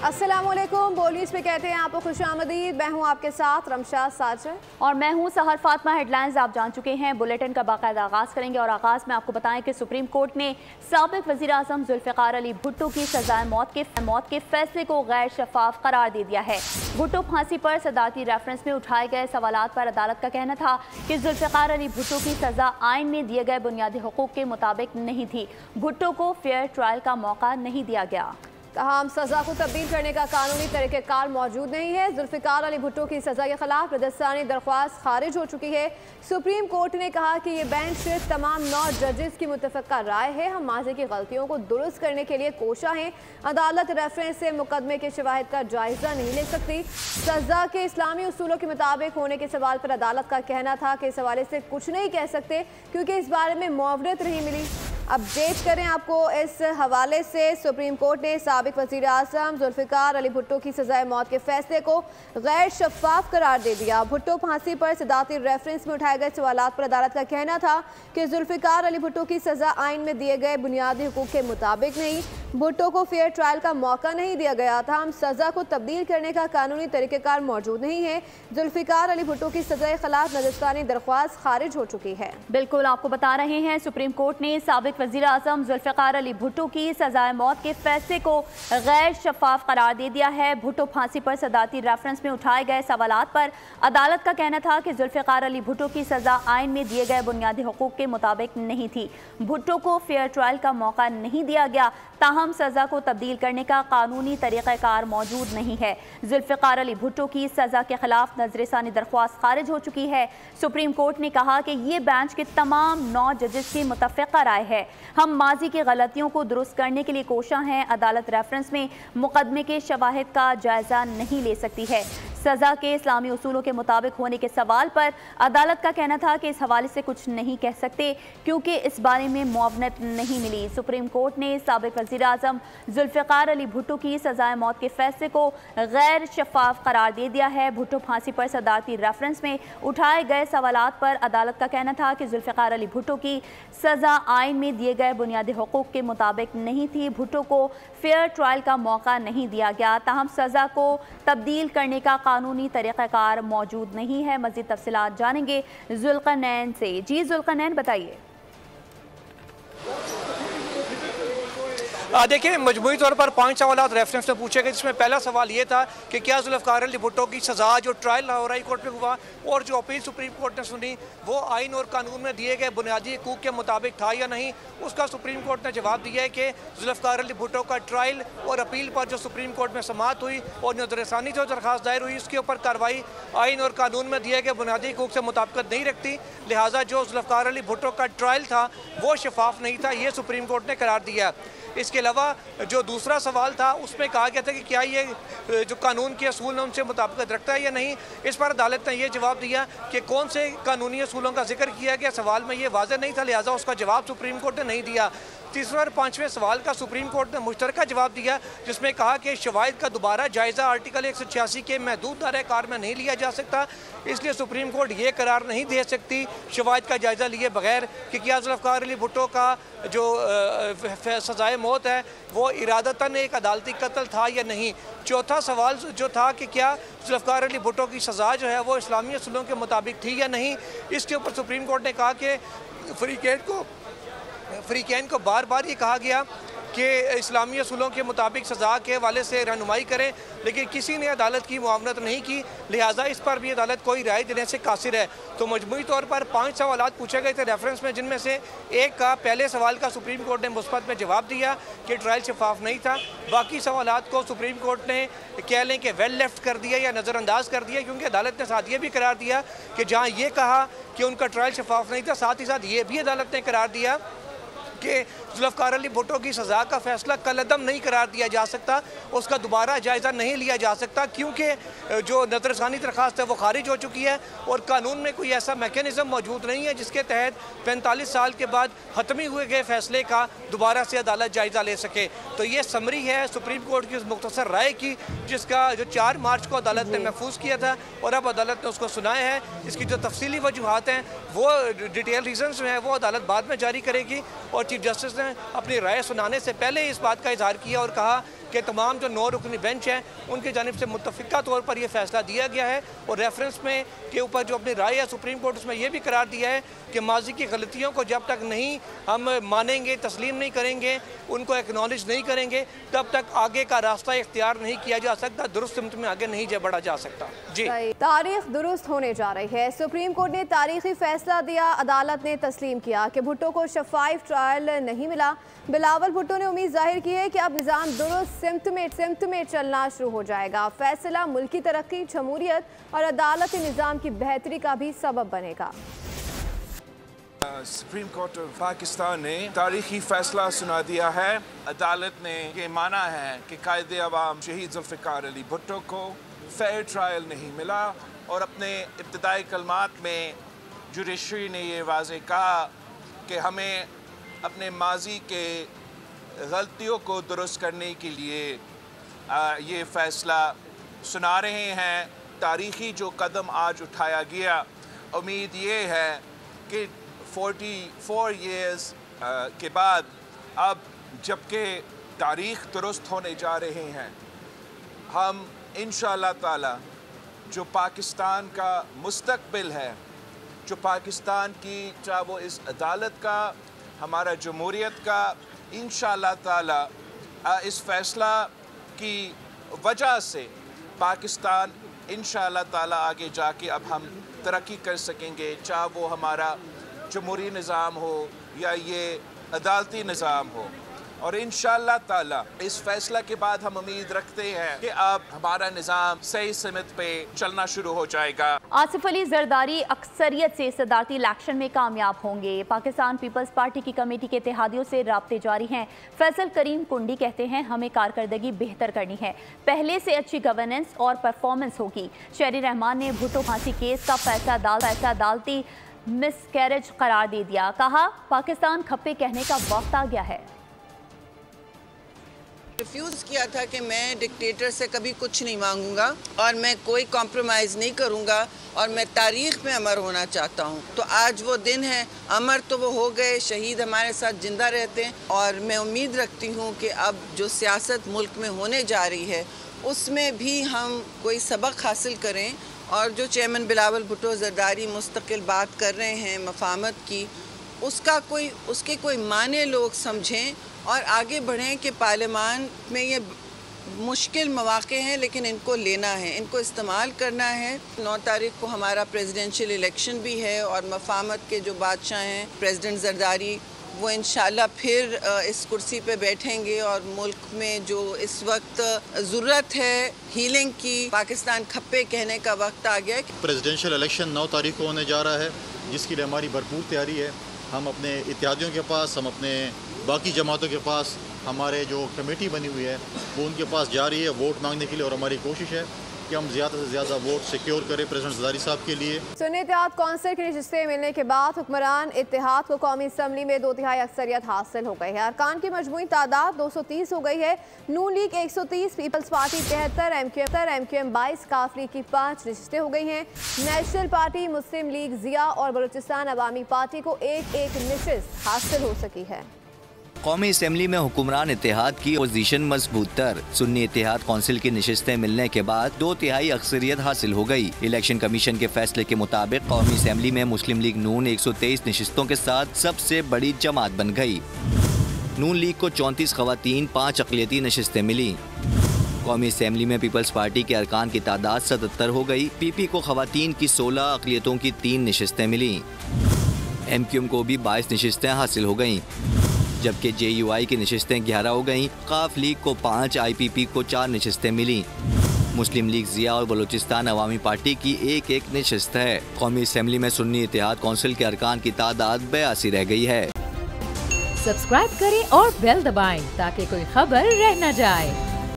अस्सलामुअलैकुम, बोलीस पे कहते हैं आपको खुशामदीद। मैं हूं आपके साथ रमशा साजर और मैं हूं सहर फातिमा। हेडलाइंस आप जान चुके हैं। बुलेटिन का बाकायदा आगाज़ करेंगे और आगाज़ में आपको बताएं कि सुप्रीम कोर्ट ने साबिक वज़ीर आज़म जुल्फ़िकार अली भुट्टो की सज़ाए मौत के फैसले को गैर शफाफ करार दे दिया है। भुट्टो फांसी पर सदारती रेफरेंस में उठाए गए सवालात पर अदालत का कहना था कि जुल्फ़िकार अली भुट्टो की सज़ा आइन में दिए गए बुनियादी हुकूक के मुताबिक नहीं थी। भुट्टो को फेयर ट्रायल का मौका नहीं दिया गया। तमाम सज़ा को तब्दील करने का कानूनी तरीक़ेकार मौजूद नहीं है। जुल्फ़िकार अली भुट्टो की सज़ा के खिलाफ रदस्तानी दरख्वास्त खारिज हो चुकी है। सुप्रीम कोर्ट ने कहा कि ये बेंच तमाम 9 जजेस की मुतफ़क़ा राय है। हम माज़ी की गलतियों को दुरुस्त करने के लिए कोशा हैं। अदालत रेफरेंस से मुकदमे के शवाहिद का जायज़ा नहीं ले सकती। सज़ा के इस्लामी उसूलों के मुताबिक होने के सवाल पर अदालत का कहना था कि इस हवाले से कुछ नहीं कह सकते क्योंकि इस बारे में मुआवनत नहीं मिली। अपडेट करें आपको इस हवाले से। सुप्रीम कोर्ट ने साबिक वज़ीर आज़म जुल्फ़िकार अली भुट्टो की सज़ाए मौत के फैसले को गैर शफाफ करार दे दिया। भुट्टो फांसी पर सदारती रेफरेंस में उठाए गए सवालात पर अदालत का कहना था कि जुल्फ़िकार अली भुट्टो की सज़ा आइन में दिए गए बुनियादी हुकूक के मुताबिक नहीं। भुट्टो को फेयर ट्रायल का मौका नहीं दिया गया था। हम सज़ा को तब्दील करने का कानूनी तरीक़ेकार मौजूद नहीं है। जुल्फ़िकार अली भुट्टो की सज़ा के खिलाफ नज़रसानी दरख्वास्त खारिज हो चुकी है। बिल्कुल आपको बता रहे हैं, सुप्रीम कोर्ट ने साबिक वज़ीर आज़म जुल्फ़िकार अली भुट्टो की सज़ाए मौत के फैसले को गैर शफाफ करार दे दिया है। भुट्टो फांसी पर सदारती रेफरेंस में उठाए गए सवालात पर अदालत का कहना था कि जुल्फ़िकार अली भुट्टो की सज़ा आइन में दिए गए बुनियादी हुकूक के मुताबिक नहीं थी। भुट्टो को फेयर ट्रायल का मौका नहीं दिया गया, ताहम सज़ा को तब्दील करने का कानूनी तरीक़ाकार मौजूद नहीं है। जुल्फ़िकार अली भुट्टो की सज़ा के खिलाफ नज़रसानी दरख्वास्त खारिज हो चुकी है। सुप्रीम कोर्ट ने कहा कि ये बेंच के तमाम 9 जजेस की मुतफ़क़ा राय है। हम माजी की गलतियों को दुरुस्त करने के लिए कोशा हैं। अदालत रेफरेंस में मुकदमे के शवाहिद का जायज़ा नहीं ले सकती है। सज़ा के इस्लामी उसूलों के मुताबिक होने के सवाल पर अदालत का कहना था कि इस हवाले से कुछ नहीं कह सकते क्योंकि इस बारे में मुआवनत नहीं मिली। सुप्रीम कोर्ट ने साबिक वज़ीर आज़म जुल्फ़िकार अली भुट्टो की सज़ाए मौत के फैसले को गैर शफाफ करार दे दिया है। भुट्टो फांसी पर सदारती रेफरेंस में उठाए गए सवालात पर अदालत का कहना था कि जुल्फ़िकार अली भुट्टो की सज़ा आइन में दिए गए बुनियादी हुकूक के मुताबिक नहीं थी। भुट्टो को फेयर ट्रायल का मौका नहीं दिया गया, ताहम सज़ा को तब्दील करने का कानूनी तरीक़ाकार मौजूद नहीं है। मज़ीद तफसीलात जानेंगे जुल्क़नैन से। जी जुल्क़नैन, बताइए। देखिए, मजमूई तौर पर 5 सवाल रेफरेंस में पूछे गए, जिसमें पहला सवाल ये था कि क्या जुल्फ़िकार अली भुट्टो की सज़ा जो ट्रायल लाहौर हाई कोर्ट में हुआ और जो अपील सुप्रीम कोर्ट ने सुनी वो आइन और कानून में दिए गए बुनियादी हुकूक के मुताबिक था या नहीं। उसका सुप्रीम कोर्ट ने जवाब दिया है कि जुल्फ़िकार अली भुट्टो का ट्रायल और अपील पर जो सुप्रीम कोर्ट में समाअत हुई और नज़रसानी जो दरख्वास्त दायर हुई उसके ऊपर कार्रवाई आइन और कानून में दिए गए बुनियादी हुकूक से मुताबिकत नहीं रखती। लिहाजा जो जुल्फ़िकार अली भुट्टो का ट्रायल था वो शफाफ नहीं था, ये सुप्रीम कोर्ट ने करार दिया। इसके अलावा जो दूसरा सवाल था उसमें कहा गया था कि क्या ये जो कानून के असूल हैं उनसे मुताबिकत रखता है या नहीं। इस पर अदालत ने यह जवाब दिया कि कौन से कानूनी असूलों का जिक्र किया गया, सवाल में ये वाज़ेह नहीं था, लिहाजा उसका जवाब सुप्रीम कोर्ट ने नहीं दिया। तीसरे और 5वें सवाल का सुप्रीम कोर्ट ने मुश्तरका जवाब दिया, जिसमें कहा कि शवाहिद का दोबारा जायज़ा आर्टिकल 186 के महदूद दायरे कार में नहीं लिया जा सकता, इसलिए सुप्रीम कोर्ट ये करार नहीं दे सकती शवाहिद का जायज़ा लिए बगैर कि क्या जुल्फ़िकार अली भुट्टो का जो सज़ाए मौत है वो इरादतन एक अदालती कत्ल था या नहीं। चौथा सवाल जो था कि क्या जुल्फ़िकार अली भुट्टो की सज़ा जो है वो इस्लामी असूलों के मुताबिक थी या नहीं। इसके ऊपर सुप्रीम कोर्ट ने कहा कि फ़रीक़ैन को बार बार ये कहा गया कि इस्लामी असूलों के मुताबिक सज़ा के हवाले से रहनुमाई करें, लेकिन किसी ने अदालत की मुआवनत नहीं की, लिहाजा इस पर भी अदालत कोई राय देने से कासिर है। तो मजमूई तौर पर 5 सवाल पूछे गए थे रेफरेंस में, जिनमें से एक का पहले सवाल का सुप्रीम कोर्ट ने मुस्बत में जवाब दिया कि ट्रायल शफाफ नहीं था। बाकी सवालात को सुप्रीम कोर्ट ने कह लें कि वेल लेफ्ट कर दिया या नज़रअंदाज कर दिया, क्योंकि अदालत ने साथ ये भी करार दिया कि जहाँ ये कहा कि उनका ट्रायल शफाफ नहीं था, साथ ही साथ ये भी अदालत ने करार दिया कि जुल्फ़िकार अली भुट्टो की सज़ा का फैसला कलअदम नहीं करार दिया जा सकता, उसका दोबारा जायज़ा नहीं लिया जा सकता, क्योंकि जो नज़रसानी दरख्वास्त है वो खारिज हो चुकी है और कानून में कोई ऐसा मैकेनिज़्म मौजूद नहीं है जिसके तहत 45 साल के बाद ख़त्मी हुए गए फैसले का दोबारा से अदालत जायज़ा ले सके। तो ये समरी है सुप्रीम कोर्ट की उस मुख्तसर राय की, जिसका जो 4 मार्च को अदालत ने महफूज किया था और अब अदालत ने उसको सुनाया है। इसकी जो तफसीली वजूहात हैं वो डिटेल रीजंस हैं वो अदालत बाद में जारी करेगी और चीफ जस्टिस ने अपनी राय सुनाने से पहले इस बात का इजहार किया और कहा कि तमाम जो 9 रुकनी बेंच हैं उनकी जानिब से मुत्तफ़िका तौर पर यह फ़ैसला दिया गया है और रेफरेंस में के ऊपर जो अपनी राय है सुप्रीम कोर्ट उसमें यह भी करार दिया है कि माजी की गलतियों को जब तक नहीं हम मानेंगे, तस्लीम नहीं करेंगे, उनको एक्नॉलेज नहीं करेंगे, तब तक आगे का रास्ता इख्तियार नहीं किया जा सकता, दुरुस्त सिमत में आगे नहीं बढ़ा जा सकता। जी, तारीख दुरुस्त होने जा रही है। सुप्रीम कोर्ट ने तारीखी फैसला दिया। अदालत ने तस्लीम किया कि भुट्टो को शफाफ ट्रायल नहीं मिला। बिलावल भुट्टो ने उम्मीद जाहिर की है कि अब निज़ाम दुरुस्त सिमत में चलना शुरू हो जाएगा। फैसला मुल्की तरक्की, जमहूरियत और अदालती निज़ाम की बेहतरी का भी सबब बनेगा। सुप्रीम कोर्ट ऑफ पाकिस्तान ने तारीखी फैसला सुना दिया है। अदालत ने ये माना है कि कायदे अवाम शहीद जुल्फ़िकार अली भुट्टो को फेयर ट्रायल नहीं मिला और अपने इब्तिदाई कलमात में जुडिशरी ने ये वाज़ेह कहा कि हमें अपने माजी के गलतियों को दुरुस्त करने के लिए ये फ़ैसला सुना रहे हैं। तारीखी जो कदम आज उठाया गया, उम्मीद ये है कि 44 ईयर्स के बाद अब जबकि तारीख़ दुरुस्त होने जा रहे हैं, हम इंशाअल्लाह ताला जो पाकिस्तान का मुस्तकबिल है, जो पाकिस्तान की चाहे वो इस अदालत का, हमारा जमहूरियत का, इंशाअल्लाह ताला इस फ़ैसला की वजह से पाकिस्तान इंशाअल्लाह ताला आगे जाके अब हम तरक्की कर सकेंगे, चाहे वो हमारा जमहूरी निज़ाम हो या ये अदालती निज़ाम हो। और इंशाअल्लाह ताला इस फैसला के बाद हम उम्मीद रखते हैं कि अब हमारा निज़ाम सही सिमत पे चलना शुरू हो जाएगा। आसिफ अली जरदारी अक्सरियत से सदारती इलेक्शन में कामयाब होंगे। पाकिस्तान पीपल्स पार्टी की कमेटी के इत्तेहादियों से राब्ते जारी हैं। फैसल करीम कुंडी कहते हैं हमें कारकर्दगी बेहतर करनी है, पहले से अच्छी गवर्नेंस और परफॉर्मेंस होगी। शहरी रहमान ने भुट्टो फांसी केस का फैसला अदालती मिसकैरेज करार दे दिया। कहा पाकिस्तान खप्पे कहने का वक्त आ गया है। रिफ्यूज़ किया था कि मैं डिक्टेटर से कभी कुछ नहीं मांगूंगा और मैं कोई कॉम्प्रोमाइज़ नहीं करूंगा और मैं तारीख़ में अमर होना चाहता हूं। तो आज वो दिन है, अमर तो वो हो गए, शहीद हमारे साथ ज़िंदा रहते हैं। और मैं उम्मीद रखती हूं कि अब जो सियासत मुल्क में होने जा रही है उसमें भी हम कोई सबक हासिल करें और जो चेयरमैन बिलावल भुट्टो जरदारी मुस्तकिल बात कर रहे हैं मफाहमत की, उसके कोई माने लोग समझें और आगे बढ़ें कि पार्लियामान में ये मुश्किल मौक़े हैं लेकिन इनको लेना है, इनको इस्तेमाल करना है। 9 तारीख को हमारा प्रेसिडेंशियल इलेक्शन भी है और मफाहमत के जो बादशाह हैं प्रेसिडेंट जरदारी, वो इंशाल्लाह फिर इस कुर्सी पे बैठेंगे और मुल्क में जो इस वक्त ज़रूरत है हीलिंग की, पाकिस्तान खप्पे कहने का वक्त आ गया। प्रेसिडेंशियल इलेक्शन 9 तारीख को होने जा रहा है, जिसके लिए हमारी भरपूर तैयारी है। हम अपने इत्तेहादियों के पास, हम अपने बाकी जमातों के पास, हमारे जो कमेटी बनी हुई है वो उनके पास जा रही है वोट मांगने के लिए और हमारी कोशिश है कि हम ज़्यादा से ज़्यादा वोट सिक्योर करें प्रेसिडेंट जरदारी साहब के लिए। सुन्नी इत्तेहाद कौंसिल की नशिस्तें मिलने के बाद हुक्मरान इत्तेहाद को कौमी असम्बली में 2/3 अक्सरियत हासिल हो गई है। अरकान की मजमूई तादाद 230 हो गई है। नून लीग 130, पीपल्स पार्टी 73, MQM 22, काफ लीग की 5 नशिस्तें हो गई हैं। नेशनल पार्टी, मुस्लिम लीग ज़िया और बलूचिस्तान अवामी पार्टी को एक नशिस्त हासिल हो सकी है। कौमी असम्बली में हुक्मरान इत्तेहाद की पोजीशन मजबूत तर। सुन्नी इत्तेहाद कौंसिल की नशिस्तें मिलने के बाद 2/3 अक्सरियत हासिल हो गई। इलेक्शन कमीशन के फैसले के मुताबिक कौमी असम्बली में मुस्लिम लीग नून 123 नशिस्तों के साथ सबसे बड़ी जमात बन गई। नून लीग को 34 खवातीन, 5 अक़लियती नशिस्तें मिली। कौमी असम्बली में पीपल्स पार्टी के अरकान की तादाद 77 हो गई। PP को खवातीन की 16, अक़लियतों की 3 नशिस्तें मिली। MQM को भी 22 नशिस्तें हासिल हो गईं, जबकि JUI की नशिस्तें 11 हो गईं। काफ लीग को 5, IPP को 4 नशिस्तें मिली। मुस्लिम लीग ज़िया और बलूचिस्तान अवामी पार्टी की एक नशिस्त है। कौमी असम्बली में सुन्नी इत्तेहाद कौंसिल के अरकान की तादाद 82 रह गई है। सब्सक्राइब करें और बेल दबाएं ताकि कोई खबर रह न जाए।